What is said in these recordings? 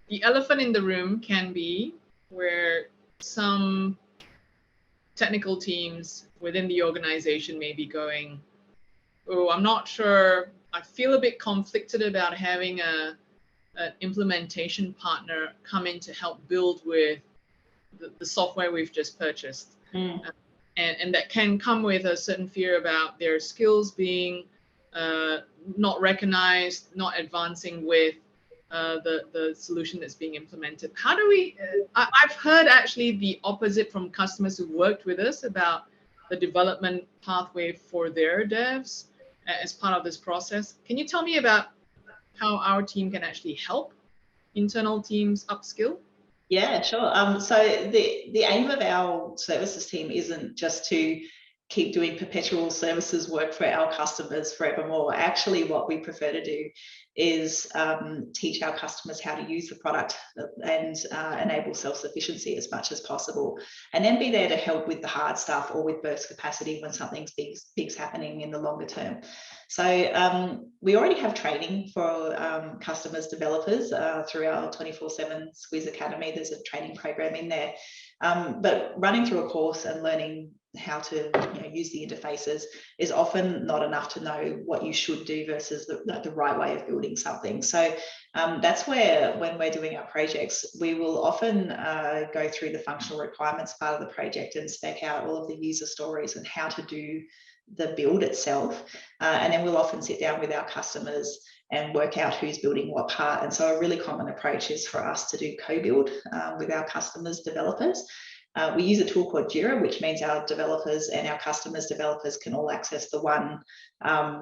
the elephant in the room can be where some technical teams within the organization may be going, oh, I'm not sure, I feel a bit conflicted about having an implementation partner come in to help build with the software we've just purchased. And that can come with a certain fear about their skills being not recognized, not advancing with the solution that's being implemented. How do we, I've heard actually the opposite from customers who worked with us about the development pathway for their devs as part of this process. Can you tell me about how our team can actually help internal teams upskill? Yeah, sure. So the aim of our services team isn't just to keep doing perpetual services work for our customers forevermore. Actually, what we prefer to do is teach our customers how to use the product and enable self-sufficiency as much as possible, and then be there to help with the hard stuff or with burst capacity when something's big's happening in the longer term. So we already have training for customers, developers through our 24/7 Squiz Academy. There's a training program in there. But running through a course and learning how to use the interfaces is often not enough to know what you should do versus the right way of building something. So that's where, when we're doing our projects, we will often go through the functional requirements part of the project and spec out all of the user stories and how to do the build itself. And then we'll often sit down with our customers and work out who's building what part. And so a really common approach is for us to do co-build with our customers' developers. We use a tool called Jira, which means our developers and our customers' developers can all access the one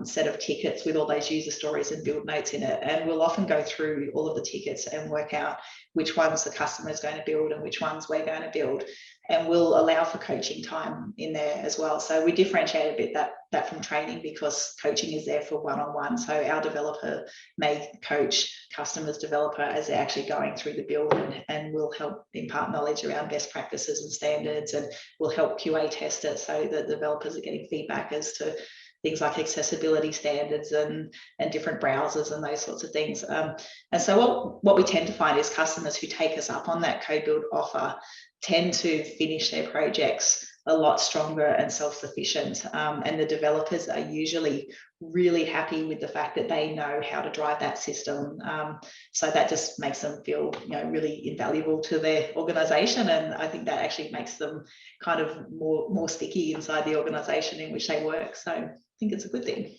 set of tickets with all those user stories and build notes in it. And we'll often go through all of the tickets and work out which ones the customer is going to build and which ones we're going to build. And we'll allow for coaching time in there as well. So we differentiate a bit that from training, because coaching is there for one-on-one. So our developer may coach customers' developer as they're actually going through the build, and will help impart knowledge around best practices and standards, and will help QA test it so that developers are getting feedback as to things like accessibility standards and different browsers and those sorts of things. And so what we tend to find is customers who take us up on that co-build offer tend to finish their projects a lot stronger and self-sufficient. And the developers are usually really happy with the fact that they know how to drive that system. So that just makes them feel really invaluable to their organization. And I think that actually makes them kind of more sticky inside the organization in which they work. So I think it's a good thing.